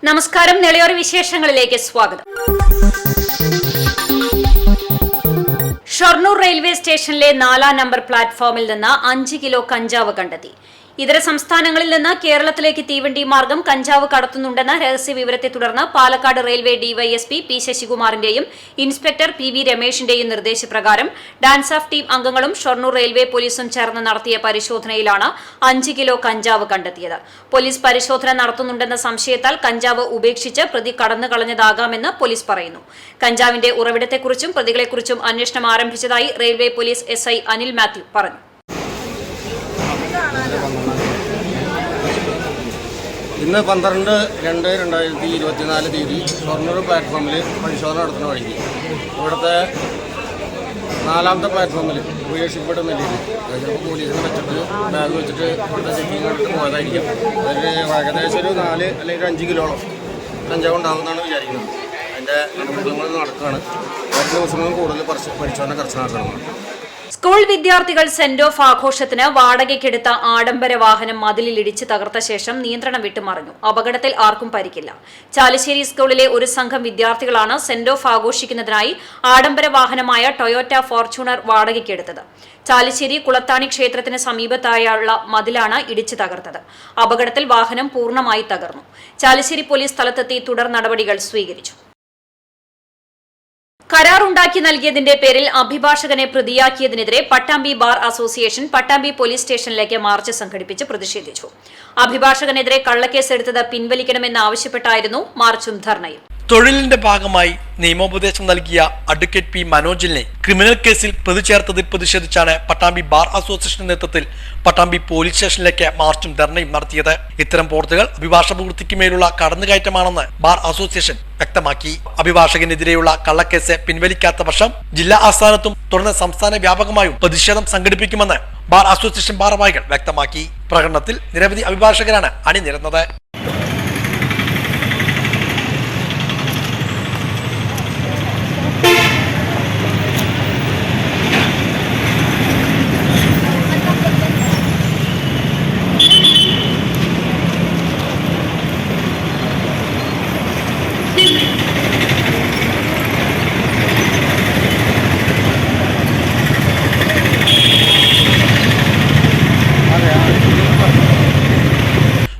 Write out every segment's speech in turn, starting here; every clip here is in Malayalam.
നമസ്കാരം. നെളിയോർ വിശേഷങ്ങളിലേക്ക് സ്വാഗതം. ഷൊർണൂർ റെയിൽവേ സ്റ്റേഷനിലെ 4-ാം നമ്പർ പ്ലാറ്റ്ഫോമിൽ നിന്ന് 5 കിലോ കഞ്ചാവ് കണ്ടെത്തി. ഇതര സംസ്ഥാനങ്ങളിൽ നിന്ന് കേരളത്തിലേക്ക് തീവണ്ടി മാർഗം കഞ്ചാവ് കടത്തുന്നുണ്ടെന്ന രഹസ്യ വിവരത്തെ തുടർന്ന് പാലക്കാട് റെയിൽവേ ഡിവൈഎസ്പി പി ശശികുമാറിന്റെയും ഇൻസ്പെക്ടർ പി വി രമേശിന്റെയും നിർദ്ദേശപ്രകാരം ഡാൻസ് ഓഫ് ടീം അംഗങ്ങളും ഷൊർണൂർ റെയിൽവേ പോലീസും ചേർന്ന് നടത്തിയ പരിശോധനയിലാണ് 5 കിലോ കഞ്ചാവ് കണ്ടെത്തിയത്. പോലീസ് പരിശോധന നടത്തുന്നുണ്ടെന്ന സംശയത്താൽ കഞ്ചാവ് ഉപേക്ഷിച്ച് പ്രതി കടന്നു കളഞ്ഞതാകാമെന്ന് പോലീസ് പറയുന്നു. കഞ്ചാവിന്റെ ഉറവിടത്തെക്കുറിച്ചും പ്രതികളെക്കുറിച്ചും അന്വേഷണം ആരംഭിച്ചതായി railway police SI Anil Mathew പറഞ്ഞു. ഇന്ന് 12/2/2024 തീയതി ഷൊർണൂർ പ്ലാറ്റ്ഫോമിൽ പരിശോധന നടത്തുന്ന വഴിക്ക് ഇവിടുത്തെ 4-ാമത്തെ പ്ലാറ്റ്ഫോമിൽ ഉപേക്ഷിക്കപ്പെടുന്ന നിലയിൽ ചിലപ്പോൾ പോലീസിനെ വെച്ചിട്ട് ബാഗ് വെച്ചിട്ട് ഇവിടുത്തെ ചെക്കിങ് കണ്ടിട്ട് പോയതായിരിക്കും. അതിൽ ഏകദേശം ഒരു 4 അല്ലെങ്കിൽ 5 കിലോളം കഞ്ചാവ് ഉണ്ടാകുമെന്നാണ് വിചാരിക്കുന്നത്. അതിൻ്റെ നടപടികൾ നടക്കുകയാണ്. മറ്റു ദിവസങ്ങളും കൂടുതൽ പരിശോധന കർശനമാക്കണം. സ്കൂൾ വിദ്യാർത്ഥികൾ സെന്റ് ഓഫ് ആഘോഷത്തിന് വാടകയ്ക്കെടുത്ത ആഡംബര വാഹനം മതിലിലിടിച്ച് തകർത്ത ശേഷം നിയന്ത്രണം വിട്ടുമറിഞ്ഞു. അപകടത്തിൽ ആർക്കും പരിക്കില്ല. ചാലിശ്ശേരി സ്കൂളിലെ ഒരു സംഘം വിദ്യാർത്ഥികളാണ് സെന്റ് ഓഫ് ആഘോഷിക്കുന്നതിനായി ആഡംബര വാഹനമായ ടൊയോറ്റ ഫോർച്യൂണർ വാടകയ്ക്കെടുത്തത്. ചാലിശ്ശേരി കുളത്താണി ക്ഷേത്രത്തിന് സമീപത്തായുള്ള മതിലാണ് ഇടിച്ച് തകർത്തത്. അപകടത്തിൽ വാഹനം പൂർണ്ണമായി തകർന്നു. ചാലിശ്ശേരി പോലീസ് സ്ഥലത്തെത്തി തുടർ നടപടികൾ സ്വീകരിച്ചു. കരാറുണ്ടാക്കി നൽകിയതിന്റെ പേരിൽ അഭിഭാഷകനെ പ്രതിയാക്കിയതിനെതിരെ Pattambi bar association Pattambi police സ്റ്റേഷനിലേക്ക് മാർച്ച് സംഘടിപ്പിച്ച് പ്രതിഷേധിച്ചു. അഭിഭാഷകനെതിരെ കള്ളക്കേസ് എടുത്തത് പിൻവലിക്കണമെന്നാവശ്യപ്പെട്ടായിരുന്നു മാർച്ചും ധർണയും. തൊഴിലിന്റെ ഭാഗമായി നിയമോപദേശം നൽകിയ അഡ്വക്കേറ്റ് പി മനോജിനെ ക്രിമിനൽ കേസിൽ പ്രതി ചേർത്തതിൽ പ്രതിഷേധിച്ചാണ് പട്ടാമ്പി ബാർ അസോസിയേഷന്റെ നേതൃത്വത്തിൽ പട്ടാമ്പി പോലീസ് സ്റ്റേഷനിലേക്ക് മാർച്ചും ധർണയും നടത്തിയത്. ഇത്തരം പ്രവൃത്തികൾ അഭിഭാഷക വൃത്തിക്ക് മേലുള്ള കടന്നുകയറ്റമാണെന്ന് ബാർ അസോസിയേഷൻ വ്യക്തമാക്കി. അഭിഭാഷകനെതിരെയുള്ള കള്ളക്കേസ് പിൻവലിക്കാത്ത പക്ഷം ജില്ലാ ആസ്ഥാനത്തും തുടർന്ന് സംസ്ഥാന വ്യാപകമായും പ്രതിഷേധം സംഘടിപ്പിക്കുമെന്ന് ബാർ അസോസിയേഷൻ ഭാരവാഹികൾ വ്യക്തമാക്കി. പ്രകടനത്തിൽ നിരവധി അഭിഭാഷകരാണ് അണിനിരന്നത്.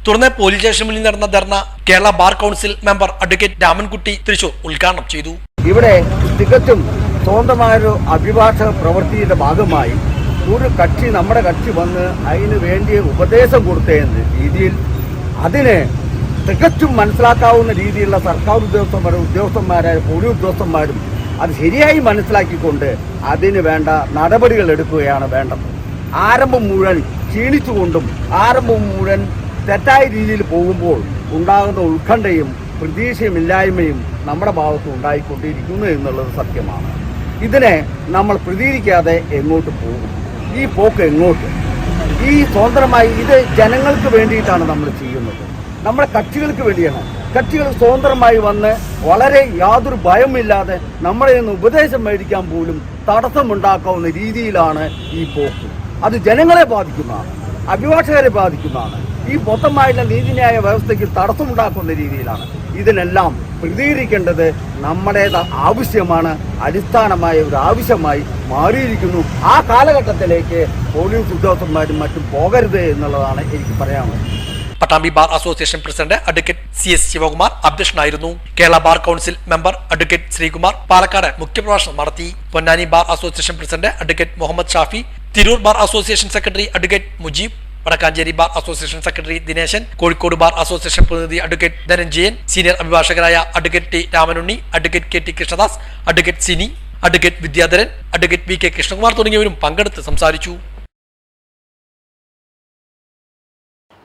തുടർന്ന് പോലീസ് സ്റ്റേഷനിൽ മുന്നിൽ നടന്ന dharna Kerala bar council member advocate Ramankutty Thrissur ഉദ്ഘാടനം ചെയ്തു. ഇവിടെ തികച്ചും സ്വന്തമായൊരു അഭിഭാഷക പ്രവൃത്തിയുടെ ഭാഗമായി ഒരു കക്ഷി നമ്മുടെ കക്ഷി വന്ന് അതിന് വേണ്ടിയ ഉപദേശം കൊടുത്തതിന് രീതിയിൽ അതിനെ തികച്ചും മനസ്സിലാക്കാവുന്ന രീതിയിലുള്ള സർക്കാർ ഉദ്യോഗസ്ഥന്മാരായ പോലീസ് ഉദ്യോഗസ്ഥന്മാരും അത് ശരിയായി മനസ്സിലാക്കിക്കൊണ്ട് അതിന് വേണ്ട നടപടികൾ എടുക്കുകയാണ് വേണ്ടത്. ആരംഭം മുഴുവൻ ക്ഷീണിച്ചുകൊണ്ടും ആരംഭം മുഴുവൻ തെറ്റായ രീതിയിൽ പോകുമ്പോൾ ഉണ്ടാകുന്ന ഉത്കണ്ഠയും പ്രതീക്ഷയുമില്ലായ്മയും നമ്മുടെ ഭാഗത്ത് ഉണ്ടായിക്കൊണ്ടിരിക്കുന്നു എന്നുള്ളത് സത്യമാണ്. ഇതിനെ നമ്മൾ പ്രതികരിക്കാതെ എങ്ങോട്ട് പോകും? ഈ പോക്ക് എങ്ങോട്ട്? ഈ സ്വതന്ത്രമായി ഇത് ജനങ്ങൾക്ക് വേണ്ടിയിട്ടാണ് നമ്മൾ ചെയ്യുന്നത്. നമ്മുടെ കക്ഷികൾക്ക് വേണ്ടിയാണ്. കക്ഷികൾ സ്വതന്ത്രമായി വന്ന് വളരെ യാതൊരു ഭയമില്ലാതെ നമ്മളെ നിന്ന് ഉപദേശം മേടിക്കാൻ പോലും തടസ്സമുണ്ടാക്കാവുന്ന രീതിയിലാണ് ഈ പോക്ക്. അത് ജനങ്ങളെ ബാധിക്കുന്നതാണ്, അഭിഭാഷകരെ ബാധിക്കുന്നതാണ്. ഈ മൊത്തമായിട്ടുള്ള നീതിന്യായ വ്യവസ്ഥയ്ക്ക് തടസ്സമുണ്ടാക്കുന്ന രീതിയിലാണ്. ഇതിനെല്ലാം പ്രതികരിക്കേണ്ടത് നമ്മുടെ ആവശ്യമാണ്, അടിസ്ഥാനമായ ഒരു ആവശ്യമായി മാറിയിരിക്കുന്നു. ആ കാലഘട്ടത്തിലേക്ക് പോലീസ് ഉദ്യോഗസ്ഥന്മാരും മറ്റും പോകരുത് എന്നുള്ളതാണ് എനിക്ക് പറയാനുള്ളത്. Pattambi bar association president advocate CS Sivakumar അധ്യക്ഷനായിരുന്നു. Kerala bar council member advocate Sreekumar Palakkad മുഖ്യപ്രഭാഷണം നടത്തി. Ponnani bar association president advocate Muhammad Shafi, Tirur bar association secretary advocate Mujeeb, Vadakkanchery bar association secretary Dineshan, Kozhikode bar association പ്രതിനിധി അഡ്വക്കേറ്റ് ധനഞ്ജയൻ, സീനിയർ അഭിഭാഷകരായ advocate T Ramanunni, advocate KT Krishnadas, advocate Sini, advocate Vidyadharan, advocate VK Krishnakumar തുടങ്ങിയവരും പങ്കെടുത്ത് സംസാരിച്ചു.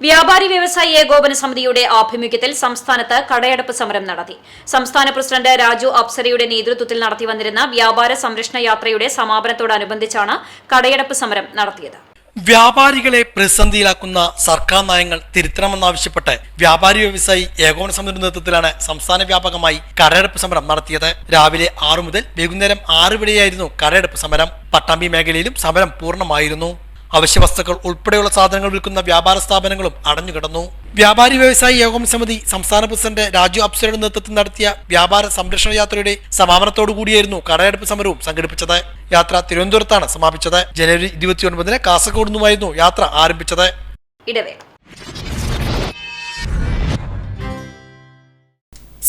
വ്യാപാരി വ്യവസായി ഏകോപന സമിതിയുടെ ആഭിമുഖ്യത്തിൽ സംസ്ഥാനത്ത് കടയടപ്പ് സമരം നടത്തി. സംസ്ഥാന പ്രസിഡന്റ് രാജു അപ്സരയുടെ നേതൃത്വത്തിൽ നടത്തിവന്നിരുന്ന വ്യാപാര സംരക്ഷണ യാത്രയുടെ സമാപനത്തോടനുബന്ധിച്ചാണ് കടയടപ്പ് സമരം നടത്തിയത്. വ്യാപാരികളെ പ്രതിസന്ധിയിലാക്കുന്ന സർക്കാർ നയങ്ങൾ തിരുത്തണമെന്നാവശ്യപ്പെട്ട് വ്യാപാരി വ്യവസായി ഏകോപന സമിതിയുടെ നേതൃത്വത്തിലാണ് സംസ്ഥാന വ്യാപകമായി കടയടപ്പ് സമരം നടത്തിയത്. രാവിലെ 6 മുതൽ വൈകുന്നേരം 6 വരെയായിരുന്നു കടയടപ്പ് സമരം. പട്ടാമ്പി മേഖലയിലും സമരം പൂർണ്ണമായിരുന്നു. അവശ്യ വസ്തുക്കൾ ഉൾപ്പെടെയുള്ള സാധനങ്ങൾ വിൽക്കുന്ന വ്യാപാര സ്ഥാപനങ്ങളും അടഞ്ഞുകിടന്നു. വ്യാപാരി വ്യവസായി ഏകോപന സമിതി സംസ്ഥാന പ്രസിഡന്റ് രാജു അപ്സരയുടെ നേതൃത്വത്തിൽ നടത്തിയ വ്യാപാര സംരക്ഷണ യാത്രയുടെ സമാപനത്തോടുകൂടിയായിരുന്നു കടയടപ്പ് സമരവും സംഘടിപ്പിച്ചത്. യാത്ര തിരുവനന്തപുരത്താണ് സമാപിച്ചത്. ജനുവരി 29-ന് കാസർഗോഡ് നിന്നുമായിരുന്നു യാത്ര ആരംഭിച്ചത്.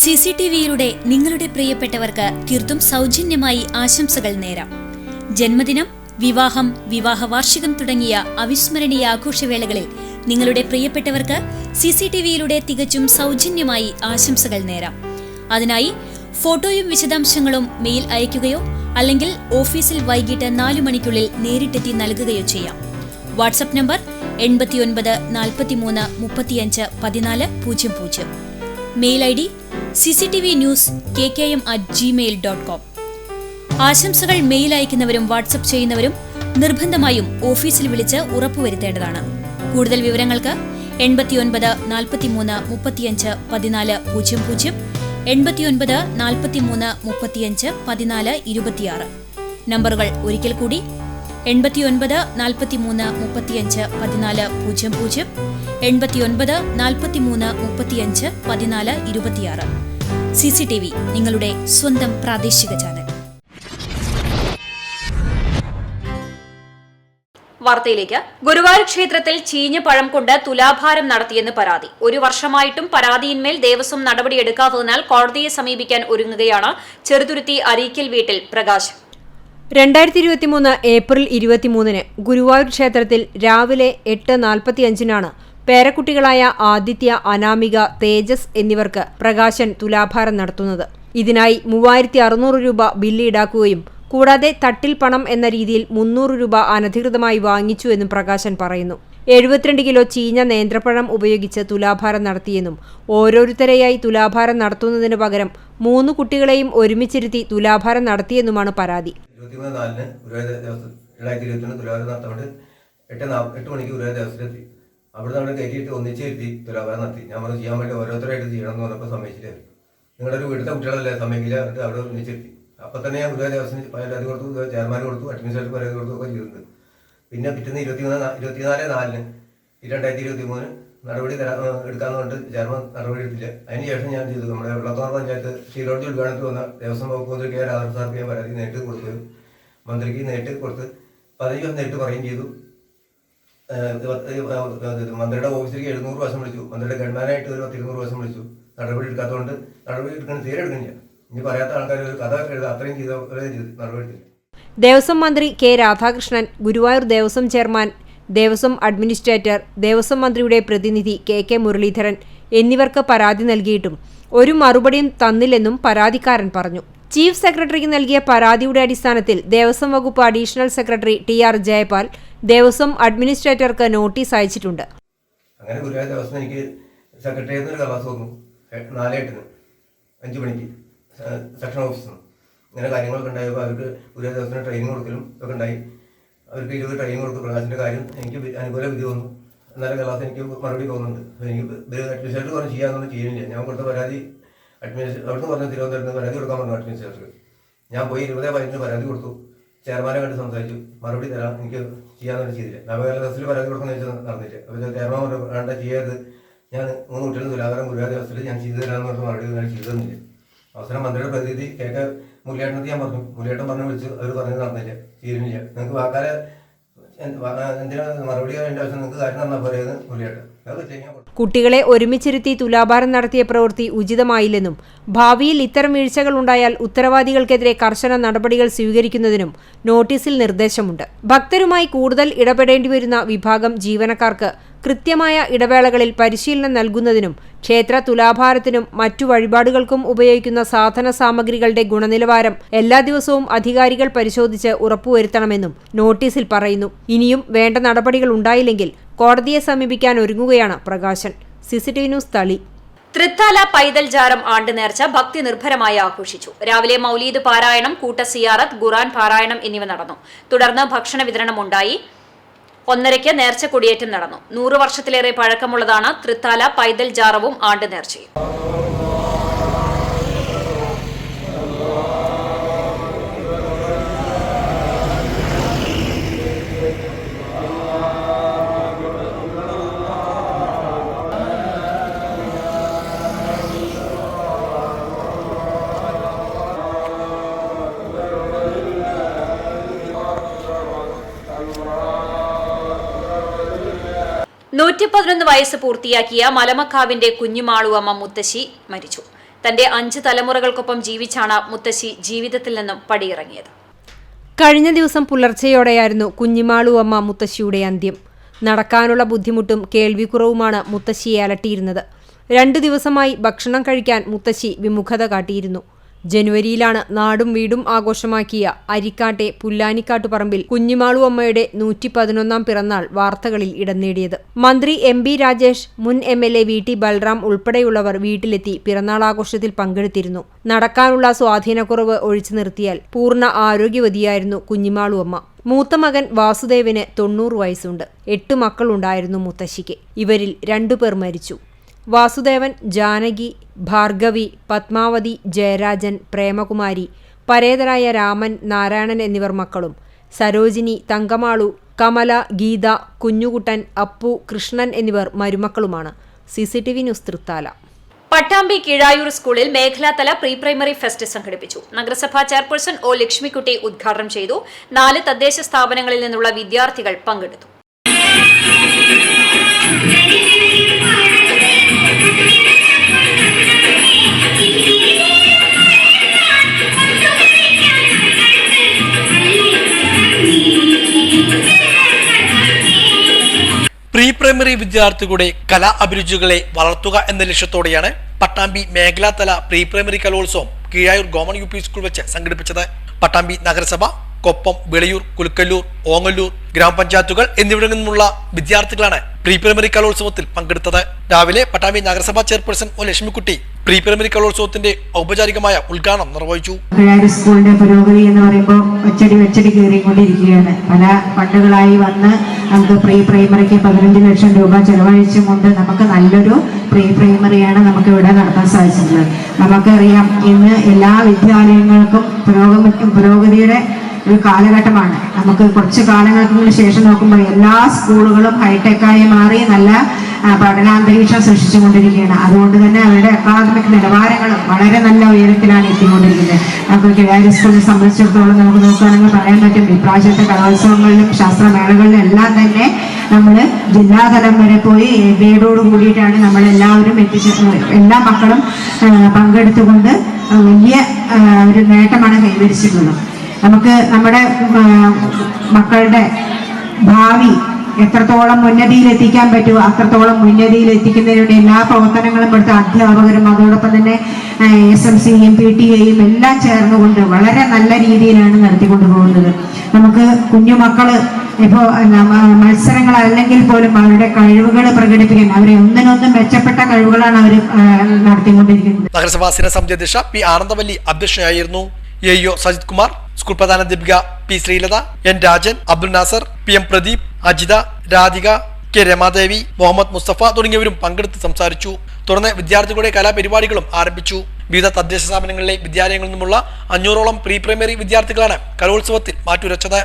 CCTVയിലൂടെ നിങ്ങളുടെ പ്രിയപ്പെട്ടവർക്ക് തീർത്തും സൗജന്യമായി ആശംസകൾ നേരാം. ജന്മദിനം, വിവാഹം, വിവാഹ വാർഷികം തുടങ്ങിയ അവിസ്മരണീയ ആഘോഷവേളകളിൽ നിങ്ങളുടെ പ്രിയപ്പെട്ടവർക്ക് CCTVയിലൂടെ തികച്ചും സൗജന്യമായി ആശംസകൾ നേരാം. അതിനായി ഫോട്ടോയും വിശദാംശങ്ങളും മെയിൽ അയയ്ക്കുകയോ അല്ലെങ്കിൽ ഓഫീസിൽ വൈകിട്ട് 4 മണിക്കുള്ളിൽ നേരിട്ടെത്തി നൽകുകയോ ചെയ്യാം. WhatsApp number 89 43 35 14 00. Mail ID cctvnews@gmail.com. ആശംസകൾ മെയിൽ അയക്കുന്നവരും വാട്സ്ആപ്പ് ചെയ്യുന്നവരും നിർബന്ധമായും ഓഫീസിൽ വിളിച്ച് ഉറപ്പുവരുത്തേണ്ടതാണ്. കൂടുതൽ വിവരങ്ങൾക്ക് 89 43 35 14 00, 89 43 35 14 26. നമ്പറുകൾ ഒരിക്കൽ കൂടി 89 43 35 14 00, 89 43 35 14 26. CCTV, നിങ്ങളുടെ സ്വന്തം പ്രാദേശിക ചാനൽ. വാർത്തയിലേക്ക്. ഗുരുവായൂർ ക്ഷേത്രത്തിൽ ചീഞ്ഞ പഴം കൊണ്ട് തുലാഭാരം നടത്തിയെന്ന് പരാതി. 1 വർഷമായിട്ടും പരാതിയിന്മേൽ ദേവസ്വം നടപടിയെടുക്കാത്തതിനാൽ കോടതിയെ സമീപിക്കാൻ ഒരുങ്ങുകയാണ് ചെറുതുരുത്തി അരീക്കൽ വീട്ടിൽ പ്രകാശ്. 2023 ഏപ്രിൽ 23-ന് ഗുരുവായൂർ ക്ഷേത്രത്തിൽ രാവിലെ 8:45-നാണ് പേരക്കുട്ടികളായ ആദിത്യ, അനാമിക, തേജസ് എന്നിവർക്ക് പ്രകാശൻ തുലാഭാരം നടത്തുന്നത്. ഇതിനായി 3600 രൂപ ബില്ല് ഈടാക്കുകയും കൂടാതെ തട്ടിൽ പണം എന്ന രീതിയിൽ 300 രൂപ അനധികൃതമായി വാങ്ങിച്ചു എന്നും പ്രകാശൻ പറയുന്നു. 72 കിലോ ചീഞ്ഞ നേന്ത്രപ്പഴം ഉപയോഗിച്ച് തുലാഭാരം നടത്തിയെന്നും ഓരോരുത്തരെയായി തുലാഭാരം നടത്തുന്നതിന് പകരം 3 കുട്ടികളെയും ഒരുമിച്ചിരുത്തി തുലാഭാരം നടത്തിയെന്നുമാണ് പരാതി. 23/4 തുലാഭാരം നടത്താൻ 8 മണിക്ക് ഗുരുവായൂർ ദേവസ്ഥയിലെത്തി. അവിടെ നമ്മൾ കയറ്റിയിട്ട് ഒന്നിച്ചിരുത്തി തുലാഭാരം നടത്തി. ഞാൻ പറഞ്ഞു ചെയ്യാൻ വേണ്ടി ഓരോരുത്തരായിട്ട് ചെയ്യണം എന്ന് പറഞ്ഞപ്പോൾ സമ്മതിച്ചില്ല. നിങ്ങളുടെ ഒരു വീട്ടിലെ കുട്ടികളല്ലേ സമ്മതിക്കില്ല, എന്നിട്ട് അവിടെ ഒന്നിച്ചിരുത്തി. അപ്പം തന്നെ ഞാൻ ഗുരുവായൂർ ദേവസ്ഥയിൽ പരാതി കൊടുത്തു, ചെയർമാൻ കൊടുത്തു, അഡ്മിനിസ്ട്രേറ്റർ പരാതി കൊടുത്തു ഒക്കെ ചെയ്തിട്ടുണ്ട്. പിന്നെ പിറ്റേന്ന് 24/4 2023 നടപടി എടുക്കാന്ന് പറഞ്ഞിട്ട് ചെയർമാൻ നടപടി എടുത്തില്ല. അതിനുശേഷം ഞാൻ ചെയ്തു, നമ്മുടെ വെള്ളത്തോർ പഞ്ചായത്ത് ക്ഷീരോർജി ഉദ്ഘാടനത്തിൽ വന്ന ദേവസ്വം വകുപ്പ് മന്ത്രി കെ രാധാകൃഷ്ണൻ സാർക്ക് ഞാൻ പരാതി നേരിട്ട് കൊടുക്കുകയും മന്ത്രിക്ക് നേരിട്ട് കൊടുത്ത് 15 ദിവസം നേരിട്ട് പറയുകയും ചെയ്തു. മന്ത്രിയുടെ ഓഫീസിലേക്ക് 700 പ്രാവശ്യം വിളിച്ചു, മന്ത്രിയുടെ ഗവൺമെന്റായിട്ട് ഒരു 200 പ്രാവശ്യം വിളിച്ചു. നടപടി എടുക്കാത്തതുകൊണ്ട് നടപടി എടുക്കണം, തീരെ എടുക്കുന്നില്ല. ഇനി പറയാത്ത ആൾക്കാർ ഒരു കഥ എഴുതുക, അത്രയും ചെയ്ത് നടപടി എടുത്തില്ല. ദേവസ്വം മന്ത്രി K Radhakrishnan, Guruvayur Devaswom chairman, Devaswom administrator, Devaswom മന്ത്രിയുടെ പ്രതിനിധി കെ മുരളീധരൻ എന്നിവർക്ക് പരാതി നൽകിയിട്ടും ഒരു മറുപടിയും തന്നില്ലെന്നും പരാതിക്കാരൻ പറഞ്ഞു. ചീഫ് സെക്രട്ടറിക്ക് നൽകിയ പരാതിയുടെ അടിസ്ഥാനത്തിൽ ദേവസ്വം വകുപ്പ് additional secretary TR Jayapal Devaswom അഡ്മിനിസ്ട്രേറ്റർക്ക് നോട്ടീസ് അയച്ചിട്ടുണ്ട്. അങ്ങനെ ഗുരുവായൂർ ദേവസ്വം എനിക്ക് സെക്രട്ടറിയിൽ നിന്ന് ഒരു ക്ലാസ് വന്നു 4:08 5 മണിക്ക് സെക്ഷൻ ഓഫീസിൽ നിന്ന്. ഇങ്ങനെ കാര്യങ്ങളൊക്കെ ഉണ്ടായപ്പോൾ അവർക്ക് ഗുരുവായൂർ ദേവസ്വത്തിന് ട്രെയിനിങ് കൊടുക്കലും ഒക്കെ ഉണ്ടായി. അവർക്ക് 20 ട്രെയിനിങ് കൊടുത്തു. പ്രകാശിൻ്റെ കാര്യം എനിക്ക് അനുകൂല വിധി വന്നു. എന്നാലും ക്ലാസ് എനിക്ക് മറുപടി തോന്നുന്നുണ്ട്. എനിക്ക് അഡ്മിനിസ്ട്രേറ്റർ പറഞ്ഞ് ചെയ്യാമെന്നൊന്നും ചെയ്യുന്നില്ല. ഞാൻ കൊടുത്ത പരാതി അവിടുന്ന് പറഞ്ഞു തിരുവനന്തപുരത്ത് പരാതി കൊടുക്കാൻ പറഞ്ഞു അഡ്മിനിസ്ട്രേറ്റർക്ക്. ഞാൻ പോയി 20:15 പരാതി കൊടുത്തു. ചെയർമാനെ കണ്ട് സംസാരിച്ചു, മറുപടി തരാം, എനിക്ക് ചെയ്യാമെന്നൊന്നും ചെയ്തില്ല. നവകേരള ദിവസത്തിൽ പരാതി കൊടുക്കുന്ന വെച്ചാൽ നടന്നില്ല. അപ്പോൾ ചെയർമാൻ പറഞ്ഞു വേണ്ട ചെയ്യരുത്, ഞാൻ 3 കുട്ടികളും തുലാഭാരം ഗുരുവായൂർ ദിവസത്തിൽ ഞാൻ ചെയ്തു തരാമെന്ന് പറഞ്ഞ് മറുപടി ഞാൻ ചെയ്തതെന്നില്ല. അവസരം മന്ത്രിയുടെ പ്രതിനിധി കെ മുരളിയേട്ടനത്ത് ഞാൻ പറഞ്ഞു, മുരളിയേട്ടൻ പറഞ്ഞു വിളിച്ചു, അവർ പറഞ്ഞത് നടന്നില്ല, ചെയ്യുന്നില്ല. നിങ്ങൾക്ക് വാക്കാലെ എന്തിനാണ് മറുപടി വേണ്ട ആവശ്യം, നിങ്ങൾക്ക് കാര്യം തന്നാൽ പോരെയെന്ന് മുരളിയേട്ടൻ. കുട്ടികളെ ഒരുമിച്ചിരുത്തി തുലാഭാരം നടത്തിയ പ്രവൃത്തി ഉചിതമായില്ലെന്നും ഭാവിയിൽ ഇത്തരം വീഴ്ചകൾ ഉണ്ടായാൽ ഉത്തരവാദികൾക്കെതിരെ കർശന നടപടികൾ സ്വീകരിക്കുന്നതിനും നോട്ടീസിൽ നിർദ്ദേശമുണ്ട്. ഭക്തരുമായി കൂടുതൽ ഇടപെടേണ്ടി വരുന്ന വിഭാഗം ജീവനക്കാർക്ക് കൃത്യമായ ഇടവേളകളിൽ പരിശീലനം നൽകുന്നതിനും ക്ഷേത്ര തുലാഭാരത്തിനും മറ്റു വഴിപാടുകൾക്കും ഉപയോഗിക്കുന്ന സാധന സാമഗ്രികളുടെ ഗുണനിലവാരം എല്ലാ ദിവസവും അധികാരികൾ പരിശോധിച്ച് ഉറപ്പുവരുത്തണമെന്നും നോട്ടീസിൽ പറയുന്നു. ഇനിയും വേണ്ട നടപടികൾ ഉണ്ടായില്ലെങ്കിൽ കോടതിയെ സമീപിക്കാൻ ഒരുങ്ങുകയാണ് പ്രകാശൻ. CCTV ന്യൂസ് തളി. തൃത്താല പൈതൽ ജാരം ആണ്ട് നേർച്ച ഭക്തി നിർഭരമായി ആഘോഷിച്ചു. രാവിലെ മൗലീദ് പാരായണം, കൂട്ട സിയാറത്ത്, ഖുർആൻ പാരായണം എന്നിവ നടന്നു. തുടർന്ന് ഭക്ഷണ വിതരണമുണ്ടായി. 1:30 നേർച്ച കൊടിയേറ്റം നടന്നു. 100 വർഷത്തിലേറെ പഴക്കമുള്ളതാണ് തൃത്താല പൈതൽ ജാറവും ആണ്ട് നേർച്ചയും. വയസ്സ് പൂർത്തിയാക്കിയ മലമക്കാവിന്റെ കുഞ്ഞുമാളുവമ്മ മുത്തശ്ശി മരിച്ചു. തന്റെ 5 തലമുറകൾക്കൊപ്പം ജീവിച്ചാണ് മുത്തശ്ശി ജീവിതത്തിൽ നിന്നും പടിയിറങ്ങിയത്. കഴിഞ്ഞ ദിവസം പുലർച്ചെയോടെയായിരുന്നു കുഞ്ഞിമാളുവമ്മ മുത്തശ്ശിയുടെ അന്ത്യം. നടക്കാനുള്ള ബുദ്ധിമുട്ടും കേൾവിക്കുറവുമാണ് മുത്തശ്ശിയെ അലട്ടിയിരുന്നത്. 2 ദിവസമായി ഭക്ഷണം കഴിക്കാൻ മുത്തശ്ശി വിമുഖത കാട്ടിയിരുന്നു. ജനുവരിയിലാണ് നാടും വീടും ആഘോഷമാക്കിയ അരിക്കാട്ടെ പുല്ലാനിക്കാട്ടുപറമ്പിൽ കുഞ്ഞിമാളുവമ്മയുടെ 111ാം പിറന്നാൾ വാർത്തകളിൽ ഇടം നേടിയത്. മന്ത്രി MP രാജേഷ്, മുൻ MLA VT ബൽറാം ഉൾപ്പെടെയുള്ളവർ വീട്ടിലെത്തി പിറന്നാൾ ആഘോഷത്തിൽ പങ്കെടുത്തിരുന്നു. നടക്കാനുള്ള സ്വാധീനക്കുറവ് ഒഴിച്ചു നിർത്തിയാൽ പൂർണ്ണ ആരോഗ്യവതിയായിരുന്നു കുഞ്ഞിമാളുവമ്മ. മൂത്ത മകൻ വാസുദേവന് 90 വയസ്സുണ്ട്. 8 മക്കളുണ്ടായിരുന്നു മുത്തശ്ശിക്ക്. ഇവരിൽ 2 പേർ മരിച്ചു. വാസുദേവൻ, ജാനകി, ഭാർഗവി, പത്മാവതി, ജയരാജൻ, പ്രേമകുമാരി, പരേതരായ രാമൻ, നാരായണൻ എന്നിവർ മക്കളും. സരോജിനി, തങ്കമാളു, കമല, ഗീത, കുഞ്ഞുകുട്ടൻ, അപ്പു, കൃഷ്ണൻ എന്നിവർ മരുമക്കളുമാണ്. CCTV news Thrithala. പട്ടാമ്പി കീഴായൂർ സ്കൂളിൽ മേഖലാതല പ്രീ പ്രൈമറി ഫെസ്റ്റ് സംഘടിപ്പിച്ചു. നഗരസഭാ ചെയർപേഴ്സൺ O. ലക്ഷ്മിക്കുട്ടി ഉദ്ഘാടനം ചെയ്തു. 4 തദ്ദേശ സ്ഥാപനങ്ങളിൽ നിന്നുള്ള വിദ്യാർത്ഥികൾ പങ്കെടുത്തു. പ്രീ പ്രൈമറി വിദ്യാർത്ഥികളുടെ കലാ അഭിരുചികളെ വളർത്തുക എന്ന ലക്ഷ്യത്തോടെയാണ് പട്ടാമ്പി മേഖലാതല പ്രീ പ്രൈമറി കലോത്സവം കീഴായൂർ ഗവൺമെന്റ് UP സ്കൂൾ വെച്ച് സംഘടിപ്പിച്ചത്. പട്ടാമ്പി നഗരസഭ, കൊപ്പം, വെളിയൂർ, കുലുക്കല്ലൂർ, ഓങ്ങല്ലൂർ ഗ്രാമപഞ്ചായത്തുകൾ എന്നിവിടങ്ങളിൽ നിന്നുള്ള വിദ്യാർത്ഥികളാണ് പ്രീ പ്രൈമറി കലോത്സവത്തിൽ പങ്കെടുത്തത്. രാവിലെ പട്ടാമ്പി നഗരസഭാ chairperson O. Lakshmikutty pre primary കലോത്സവത്തിന്റെ ഔപചാരികമായ ഉദ്ഘാടനം നിർവഹിച്ചു. സ്കൂളിന്റെ പുരോഗതി എന്ന് പറയുമ്പോൾ വെച്ചടി കയറിക്കൊണ്ടിരിക്കുകയാണ്. പല ഫണ്ടുകളായി വന്ന് നമുക്ക് പ്രീ പ്രൈമറിക്ക് 15 ലക്ഷം രൂപ ചെലവഴിച്ചുകൊണ്ട് നമുക്ക് നല്ലൊരു പ്രീ പ്രൈമറിയാണ് നമുക്ക് ഇവിടെ നടത്താൻ സാധിച്ചിട്ടുള്ളത്. നമുക്കറിയാം, ഇന്ന് എല്ലാ വിദ്യാലയങ്ങൾക്കും പുരോഗതിയുടെ ഒരു കാലഘട്ടമാണ്. നമുക്ക് കുറച്ച് കാലങ്ങൾക്ക് ശേഷം നോക്കുമ്പോൾ എല്ലാ സ്കൂളുകളും ഹൈടെക്കായി മാറി നല്ല പഠനാന്തരീക്ഷം സൃഷ്ടിച്ചുകൊണ്ടിരിക്കുകയാണ്. അതുകൊണ്ട് തന്നെ അവരുടെ അക്കാദമിക് നിലവാരങ്ങളും വളരെ നല്ല ഉയരത്തിലാണ് എത്തിക്കൊണ്ടിരിക്കുന്നത്. നമുക്ക് കീഴായൂർ സ്കൂളിനെ സംബന്ധിച്ചിടത്തോളം നമുക്ക് നോക്കുകയാണെങ്കിൽ പറയാൻ പറ്റും, ഇപ്രാവശ്യത്തെ കലോത്സവങ്ങളിലും ശാസ്ത്രമേളകളിലും എല്ലാം തന്നെ നമ്മൾ ജില്ലാതലം വരെ പോയി ഗ്രേഡോട് കൂടിയിട്ടാണ് നമ്മളെല്ലാവരും എല്ലാ മക്കളും പങ്കെടുത്തുകൊണ്ട് വലിയ ഒരു നേട്ടമാണ് കൈവരിച്ചിട്ടുള്ളത്. നമുക്ക് നമ്മുടെ മക്കളുടെ ഭാവി എത്രത്തോളം ഉന്നതിയിൽ എത്തിക്കാൻ പറ്റുമോ അത്രത്തോളം ഉന്നതിയിൽ എത്തിക്കുന്നതിനുള്ള എല്ലാ പ്രവർത്തനങ്ങളും ഇവിടുത്തെ അധ്യാപകരും അതോടൊപ്പം തന്നെ SMCയും PTA എല്ലാം ചേർന്നുകൊണ്ട് വളരെ നല്ല രീതിയിലാണ് നടത്തിക്കൊണ്ടു പോകുന്നത്. നമുക്ക് കുഞ്ഞുമക്കള് ഇപ്പോൾ മത്സരങ്ങളല്ലെങ്കിൽ പോലും അവരുടെ കഴിവുകൾ പ്രകടിപ്പിക്കാൻ അവരെ ഒന്നിനൊന്നും മെച്ചപ്പെട്ട കഴിവുകളാണ് അവർ നടത്തിക്കൊണ്ടിരിക്കുന്നത്. നഗരസഭാ സ്ഥിരസമിതി അധ്യക്ഷ P. ആനന്ദവല്ലി അധ്യക്ഷയായിരുന്നു. AEO സജിത് കുമാർ, സ്കൂൾ പ്രധാനാധ്യാപിക P. Sreelatha, N. Rajan, Abdul Nasar, PM Pradeep, Ajitha, Radhika, K. Ramadevi, Muhammad Musthafa തുടങ്ങിയവരും പങ്കെടുത്ത് സംസാരിച്ചു. തുടർന്ന് വിദ്യാർത്ഥികളുടെ കലാപരിപാടികളും ആരംഭിച്ചു. വിവിധ തദ്ദേശ സ്ഥാപനങ്ങളിലെ വിദ്യാലയങ്ങളിൽ നിന്നുമുള്ള 500ഓളം പ്രീ പ്രൈമറി വിദ്യാർത്ഥികളാണ് കലോത്സവത്തിൽ മാറ്റുരച്ചത്.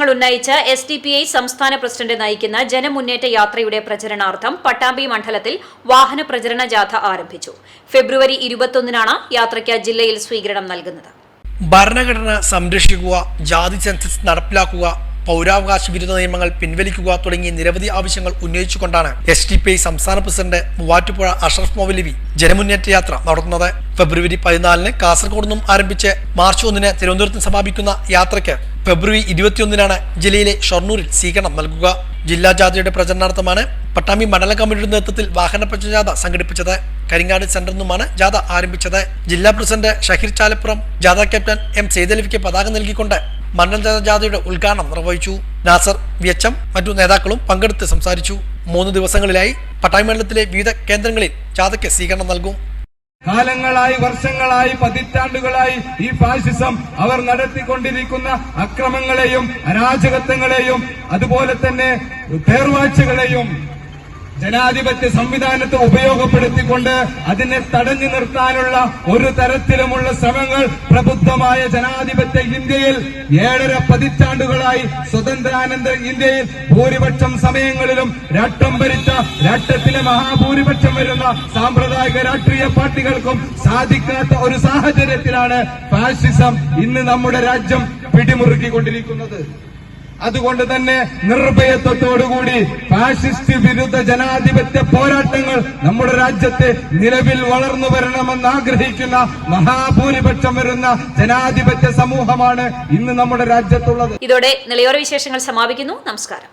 ആവശ്യങ്ങൾ ഉന്നയിച്ച് SDPI സംസ്ഥാന പ്രസിഡന്റ് നയിക്കുന്ന ജനമുന്നേറ്റ യാത്രയുടെ പ്രചരണാർത്ഥം പട്ടാമ്പി മണ്ഡലത്തിൽ വാഹന പ്രചരണ ജാഥ ആരംഭിച്ചു. ഫെബ്രുവരി 21-നാണ് യാത്രയ്ക്ക് ജില്ലയിൽ സ്വീകരണം നൽകുന്നത്. ഭരണഘടന സംരക്ഷിക്കുക, ജാതി സെൻസസ് നടപ്പിലാക്കുക, പൗരാവകാശ വിരുദ്ധ നിയമങ്ങൾ പിൻവലിക്കുക തുടങ്ങിയ നിരവധി ആവശ്യങ്ങൾ ഉന്നയിച്ചുകൊണ്ടാണ് SDPI സംസ്ഥാന പ്രസിഡന്റ് മൂവാറ്റുപുഴ അഷ്റഫ് മൗലവി ജനമുന്നേറ്റ യാത്ര നടത്തുന്നത്. ഫെബ്രുവരി 14-ന് കാസർഗോഡ് നിന്നും ആരംഭിച്ച് മാർച്ച് 1-ന് തിരുവനന്തപുരത്ത് സമാപിക്കുന്ന യാത്രയ്ക്ക് ഫെബ്രുവരി 21-നാണ് ജില്ലയിലെ ഷൊർണൂരിൽ സ്വീകരണം നൽകുക. ജില്ലാ ജാഥയുടെ പ്രചരണാർത്ഥമാണ് പട്ടാമ്പി മണ്ഡലം കമ്മിറ്റിയുടെ നേതൃത്വത്തിൽ വാഹന പ്രചരണ ജാഥ സംഘടിപ്പിച്ചത്. കരിങ്ങാട് സെന്ററിൽ നിന്നുമാണ് ജാഥ ആരംഭിച്ചത്. ജില്ലാ പ്രസിഡന്റ് ഷഹീർ ചാലപ്പുറം, ജാഥ ക്യാപ്റ്റൻ M സെയ്തലവിക്ക് പതാക നൽകിക്കൊണ്ട് മണ്ഡല ജാഥയുടെ ഉദ്ഘാടനം നിർവഹിച്ചു. നാസർ VHM മറ്റു നേതാക്കളും പങ്കെടുത്ത് സംസാരിച്ചു. 3 ദിവസങ്ങളിലായി പട്ടാമ്പി മണ്ഡലത്തിലെ വിവിധ കേന്ദ്രങ്ങളിൽ ജാഥയ്ക്ക് സ്വീകരണം നൽകും. കാലങ്ങളായി, വർഷങ്ങളായി, പതിറ്റാണ്ടുകളായി ഈ ഫാഷിസം അവർ നടത്തിക്കൊണ്ടിരിക്കുന്ന അക്രമങ്ങളെയും അരാജകത്വങ്ങളെയും അതുപോലെ തന്നെ തേർവാഴ്ചകളെയും ജനാധിപത്യ സംവിധാനത്തെ ഉപയോഗപ്പെടുത്തിക്കൊണ്ട് അതിനെ തടഞ്ഞു നിർത്താനുള്ള ഒരു തരത്തിലുമുള്ള ശ്രമങ്ങൾ പ്രബുദ്ധമായ ജനാധിപത്യ ഇന്ത്യയിൽ 7.5 പതിറ്റാണ്ടുകളായി സ്വതന്ത്രാനന്തര ഇന്ത്യയിൽ ഭൂരിപക്ഷം സമയങ്ങളിലും രാഷ്ട്രം ഭരിച്ച രാഷ്ട്രത്തിലെ മഹാഭൂരിപക്ഷം വരുന്ന സാമ്പ്രദായിക രാഷ്ട്രീയ പാർട്ടികൾക്കും സാധിക്കാത്ത ഒരു സാഹചര്യത്തിലാണ് ഫാഷിസം ഇന്ന് നമ്മുടെ രാജ്യം പിടിമുറുക്കിക്കൊണ്ടിരിക്കുന്നത്. അതുകൊണ്ട് തന്നെ നിർഭയത്വത്തോടുകൂടി ഫാഷിസ്റ്റ് വിരുദ്ധ ജനാധിപത്യ പോരാട്ടങ്ങൾ നമ്മുടെ രാജ്യത്ത് നിലവിൽ വളർന്നു വരണമെന്ന് ആഗ്രഹിക്കുന്ന മഹാഭൂരിപക്ഷം വരുന്ന ജനാധിപത്യ സമൂഹമാണ് ഇന്ന് നമ്മുടെ രാജ്യത്തുള്ളത്. ഇതോടെ നിലയോര വിശേഷങ്ങൾ സമാപിക്കുന്നു. നമസ്കാരം.